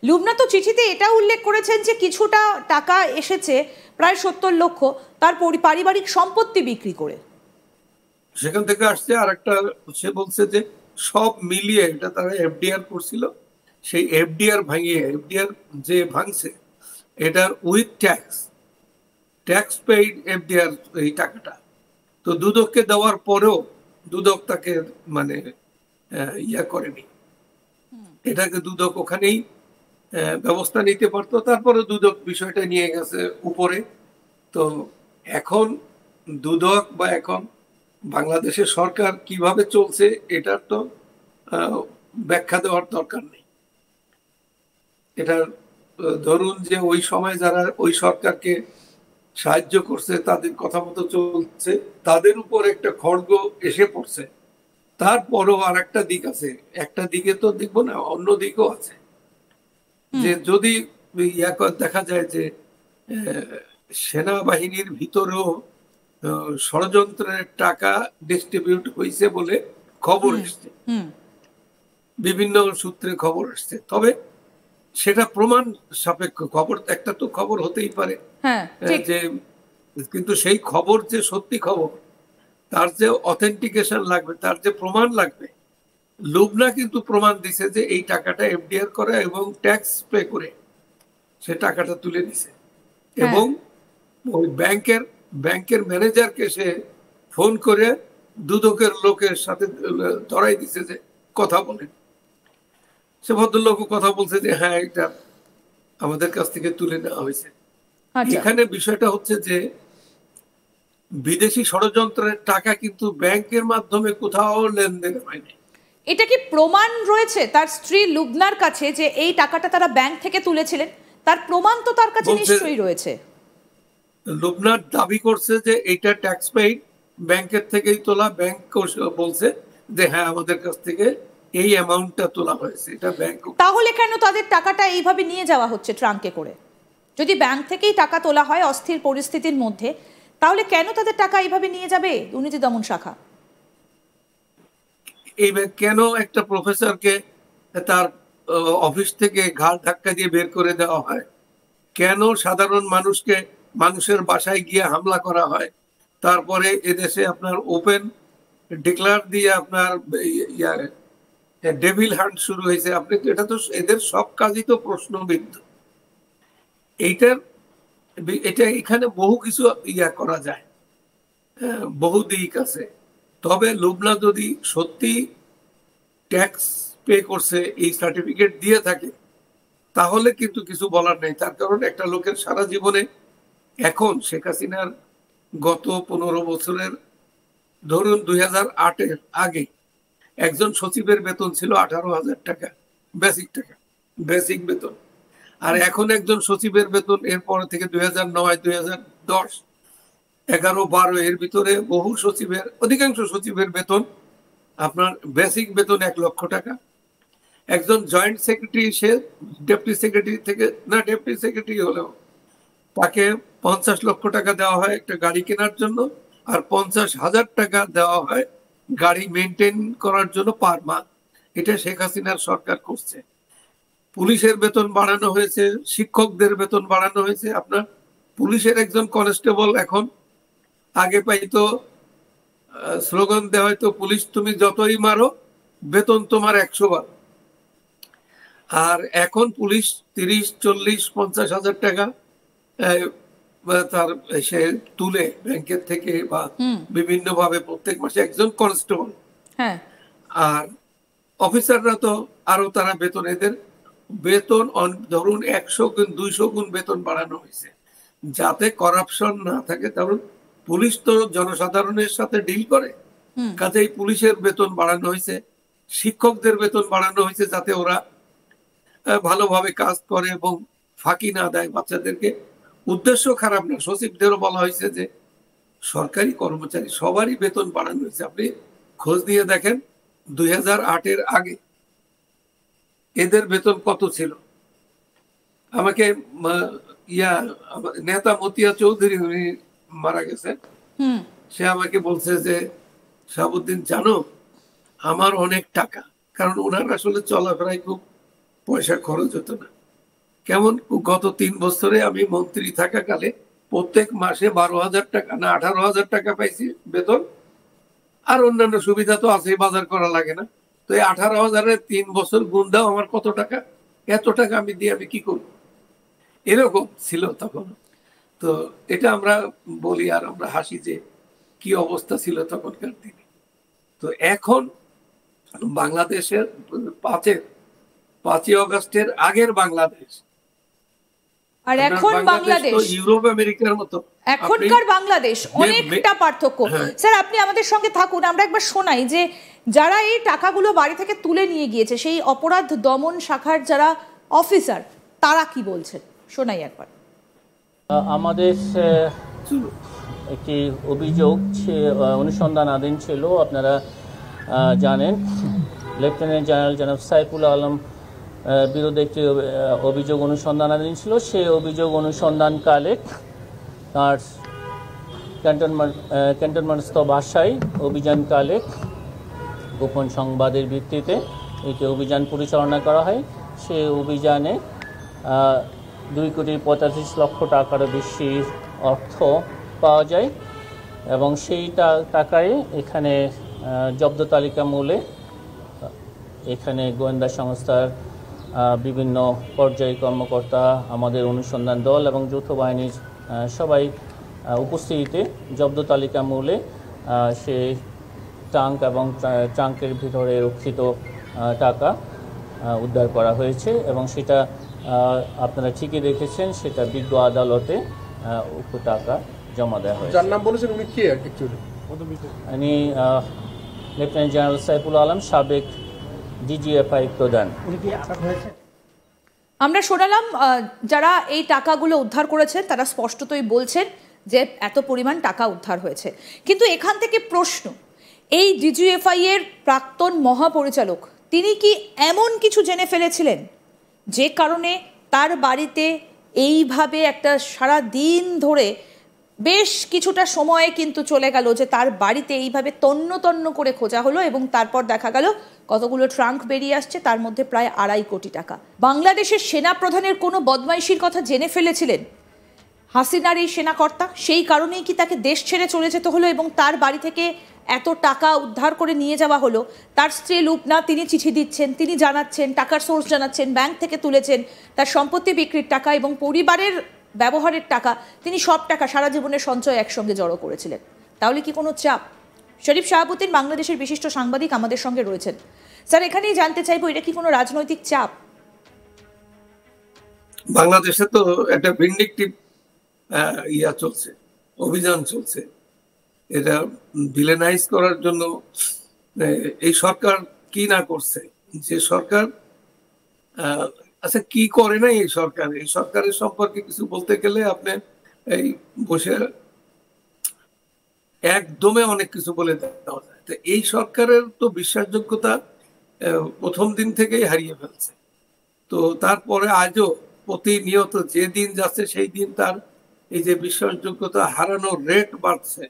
লুবনা তো চিঠিতে এটা উল্লেখ করেছেন যে কিছুটা টাকা এসেছে, প্রায় 70 লক্ষ, তার পারিবারিক সম্পত্তি বিক্রি করে। সেখান থেকে আসছে। আর একটা সে বলছে যে সব মিলিয়ে এটা তারা এফডিআর করছিল, সেই এফডিআর ভাঙিয়ে, এফডিআর যে ভাঙছে এটার উইথ ট্যাক্স পেইড এফডিআর এই টাকাটা। তো দুদককে দেওয়ার পরেও দুদক তাকে মানে ইয়া করেনি, এটাকে দুদক ওখানেই ব্যবস্থা নিতে পারতো, তারপরে দুদক বিষয়টা নিয়ে গেছে উপরে। তো এখন দুদক বা এখন বাংলাদেশের সরকার কিভাবে চলছে এটার তো ব্যাখ্যা দেওয়ার দরকার নেই। এটার ধরুন যে ওই সময় যারা ওই সরকারকে সাহায্য করছে তাদের কথা মতো চলছে, তাদের উপর একটা খড়গ এসে পড়ছে। তারপরও আর একটা দিক আছে, একটা দিকে তো দেখবো না, অন্য দিকও আছে। যে যদি দেখা যায় যে সেনাবাহিনীর ভিতরেও ষড়যন্ত্রের টাকা ডিস্ট্রিবিউট হয়েছে বলে খবর এসছে, বিভিন্ন সূত্রে খবর আসছে, তবে সেটা প্রমাণ সাপেক্ষ খবর। একটা তো খবর হতেই পারে যে, কিন্তু সেই খবর যে সত্যি খবর তার যে অথেন্টিকেশন লাগবে, তার যে প্রমাণ লাগবে। লুবনা কিন্তু প্রমাণ দিছে যে এই টাকাটা এফডিআর করে এবং ট্যাক্স পে করে সে টাকাটা তুলে দিছে, এবং ওই ব্যাংকের ম্যানেজারকে সে ফোন করে দুদকের লোকের সাথে ধরাই দিছে যে কথা বলেন। সে ভদ্রলোকও কথা বলছে যে হ্যাঁ এটা আমাদের কাছ থেকে তুলে নেওয়া হয়েছে। এখানে বিষয়টা হচ্ছে যে বিদেশি ষড়যন্ত্রের টাকা কিন্তু ব্যাংকের মাধ্যমে কোথাও লেনদেন হয়নি। এটা কি প্রমাণ রয়েছে তার স্ত্রী লুবনার কাছে যে এই টাকাটা তারা ব্যাংক থেকে তুলেছিলেন? তার প্রমাণ তো তার কাছে নিশ্চয়ই রয়েছে। লুবনার দাবি করছে যে এটা ট্যাক্স পেইড, ব্যাংকের থেকেই তোলা। ব্যাংক বলছে যে হ্যাঁ আমাদের কাছ থেকে এই অ্যামাউন্টটা তোলা হয়েছে, এটা ব্যাংক। তাহলে কেন তাদের টাকাটা এইভাবে নিয়ে যাওয়া হচ্ছে ট্রাঙ্কে করে? যদি ব্যাংক থেকেই টাকা তোলা হয় অস্থির পরিস্থিতির মধ্যে, তাহলে কেন তাদের টাকা এইভাবে নিয়ে যাবে দুর্নীতি দমন শাখা? এই কেন একটা প্রফেসরকে তার অফিস থেকে ঘাড় ধাক্কা দিয়ে বের করে দেওয়া হয়? কেন সাধারণ মানুষের বাসায় গিয়ে হামলা করা হয়? তারপরে এদেশে আপনার ওপেন ডিক্লার দিয়ে আপনার ডেভিল হান্ট শুরু হয়েছে। আপনি এটা তো এদের সব কাজই তো প্রশ্নবিদ্ধ। এটা এখানে বহু কিছু করা যায়, বহু দিক আছে। তবে লুবনা যদি সত্যি ট্যাক্স পে করছে, এই সার্টিফিকেট দিয়ে থাকে, তাহলে কিন্তু কিছু বলার নেই। তার কারণ একটা লোকের সারা জীবনে, এখন শেখ হাসিনার গত 15 বছরের, ধরুন 2008-এর আগে একজন সচিবের বেতন ছিল 18,000 টাকা, বেসিক বেতন। আর এখন একজন সচিবের বেতন এরপর থেকে 2009, 2010, 11, 12 এর ভিতরে অধিকাংশ সচিবের বেতন আপনার বেসিক বেতন 1 লক্ষ টাকা। একজন জয়েন্ট সেক্রেটারি, সে ডেপুটি সেক্রেটারি থেকে না, ডেপুটি সেক্রেটারি হলেও তাকে 50 লক্ষ টাকা দেওয়া হয় একটা গাড়ি কেনার জন্য, আর 50,000 টাকা দেওয়া হয় গাড়ি মেনটেন করার জন্য পার মান্থ। এটা শেখ হাসিনার সরকার করছে। পুলিশের বেতন বাড়ানো হয়েছে, শিক্ষকদের বেতন বাড়ানো হয়েছে। আপনার পুলিশের একজন কনস্টেবল এখন, আগে পাইতো স্লোগান দেওয়া হয়তো, পুলিশ তুমি যতই মারো বেতন তোমার 100 বার। আর এখন পুলিশ 30, 40, 50,000 টাকা তার সে তুলে ব্যাংকের থেকে বা বিভিন্ন ভাবে প্রত্যেক মাসে, একজন কনস্টেবল। আর অফিসাররা তো আরো তারা বেতন, এদের বেতন ধরুন 100 গুণ 200 গুণ বেতন বাড়ানো হয়েছে যাতে করাপশন না থাকে। কারণ পুলিশ তো জনসাধারণের সাথে ডিল করে, কাজেই পুলিশের বেতন বাড়ানো হয়েছে। শিক্ষকদের বেতন বাড়ানো হয়েছে যাতে ওরা ভালোভাবে কাজ করে এবং ফাঁকি না দেয় বাচ্চাদেরকে। উদ্দেশ্য খারাপ না। সচিবদেরও বলা হয়েছে যে সরকারি কর্মচারী সবারই বেতন বাড়ানো হয়েছে। আপনি খোঁজ নিয়ে দেখেন 2008-এর আগে এদের বেতন কত ছিল। আমাকে নেতা মতিয়া চৌধুরী, উনি মারা গেছেন, সে আমাকে বলছে যে শাহাবুদ্দিন জানো আমার অনেক টাকা, কারণ ওনার আসলে চলাফেরায় খুব পয়সা খরচ হতো না। কেমন গত 3 বছরে আমি মন্ত্রী থাকাকালে প্রত্যেক মাসে 12,000 টাকা না 18,000 টাকা পাইছি বেতন, আর অন্যান্য সুবিধা তো আছেই, বাজার করা লাগে না। তো এই 18,000-এর 3 বছর গুণ দাও আমার কত টাকা, এত টাকা আমি দিয়ে আমি কি করব, এরকম ছিল তখন। তো এটা আমরা বলি আর আমরা হাসি যে কি অবস্থা ছিল তখনকার দিনে। তো এখন বাংলাদেশের 5ই অগস্টের আগের বাংলাদেশ আর এখন বাংলাদেশ ইউরোপ আমেরিকার মতো, এখনকার বাংলাদেশ অনেকটা পার্থক্য। স্যার আপনি আমাদের সঙ্গে থাকুন, আমরা একবার শোনাই যে যারা এই টাকাগুলো বাড়ি থেকে তুলে নিয়ে গিয়েছে, সেই অপরাধ দমন শাখার যারা অফিসার, তারা কি বলছেন শোনাই একবার। আমাদের একটি অভিযোগ অনুসন্ধানাধীন ছিল, আপনারা জানেন লেফটেন্যান্ট জেনারেল জনাব সাইফুল আলম বিরুদ্ধে একটি অভিযোগ অনুসন্ধানাধীন ছিল। সেই অভিযোগ অনুসন্ধানকালে তার ক্যান্টনমেন্টস্থ বাসায় অভিযানকালে গোপন সংবাদের ভিত্তিতে একটি অভিযান পরিচালনা করা হয়। সেই অভিযানে 2,85,00,000 টাকারও বেশি অর্থ পাওয়া যায় এবং সেই টাকায় এখানে জব্দ তালিকা মূলে এখানে গোয়েন্দা সংস্থার বিভিন্ন পর্যায়ে কর্মকর্তা, আমাদের অনুসন্ধান দল এবং যৌথ বাহিনীর সবাই উপস্থিতিতে জব্দ তালিকা মূলে সে ট্রাঙ্ক এবং ট্রাঙ্কের ভিতরে রক্ষিত টাকা উদ্ধার করা হয়েছে এবং সেটা আপনারা ঠিকই দেখেছেন, সেটা বিজ্ঞ আদালতে উক্ত টাকা জমা দেওয়া হয়েছে। যার নাম বলেছেন উনি কে অ্যাকচুয়ালি? উনি লেফটেন্যান্ট জেনারেল সাইফুল আলম, সাবেক ডিজিএফআই প্রধান। আমরা শোনালাম যারা এই টাকাগুলো উদ্ধার করেছেন তারা স্পষ্টতই বলছেন যে এত পরিমাণ টাকা উদ্ধার হয়েছে। কিন্তু এখান থেকে প্রশ্ন, এই ডিজিএফআই এর প্রাক্তন মহাপরিচালক তিনি কি এমন কিছু জেনে ফেলেছিলেন যে কারণে তার বাড়িতে এইভাবে একটা সারা দিন ধরে বেশ কিছুটা সময়ে কিন্তু চলে গেল যে তার বাড়িতে এইভাবে তন্ন তন্ন করে খোঁজা হলো এবং তারপর দেখা গেল কতগুলো ট্রাঙ্ক বেরিয়ে আসছে, তার মধ্যে প্রায় 2.5 কোটি টাকা। বাংলাদেশের সেনা প্রধানের কোনো বদমাইশির কথা জেনে ফেলেছিলেন হাসিনার এই সেনাকর্তা, সেই কারণেই কি তাকে দেশ ছেড়ে চলে যেতে হলো এবং তার বাড়ি থেকে এত টাকা উদ্ধার করে নিয়ে যাওয়া হলো? তার স্ত্রী লুবনা তিনি চিঠি দিচ্ছেন, তিনি জানাচ্ছেন, টাকার সোর্স জানাচ্ছেন, ব্যাংক থেকে তুলেছেন, তার সম্পত্তি বিক্রির টাকা এবং পরিবারের ব্যবহারের টাকা, তিনি সব টাকা সারা জীবনের সঞ্চয় একসঙ্গে জড়ো করেছিলেন। তাহলে কি কোনো চাপ? শরীফ শাহাবুদ্দিন বাংলাদেশের বিশিষ্ট সাংবাদিক আমাদের সঙ্গে রয়েছেন। স্যার এখানেই জানতে চাইবো, এটা কি কোনো রাজনৈতিক চাপ? বাংলাদেশে তো একটা ভিন্ডিকটিভ চলছে, অভিযান চলছে, এটা ভিলেনাইজ করার জন্য। এই সরকার কি না করছে, যে সরকার আচ্ছা কি করে না এই সরকার, এই সরকারের সম্পর্কে কিছু বলতে গেলে আপনি এই বসে একদমে অনেক কিছু বলে দেওয়া যায়। তো এই সরকারের তো বিশ্বাসযোগ্যতা প্রথম দিন থেকেই হারিয়ে ফেলছে। তো তারপরে আজও প্রতিনিয়ত যে দিন যাচ্ছে সেই দিন তার এই যে বিশ্বাসযোগ্যতা হারানোর রেট বাড়ছে।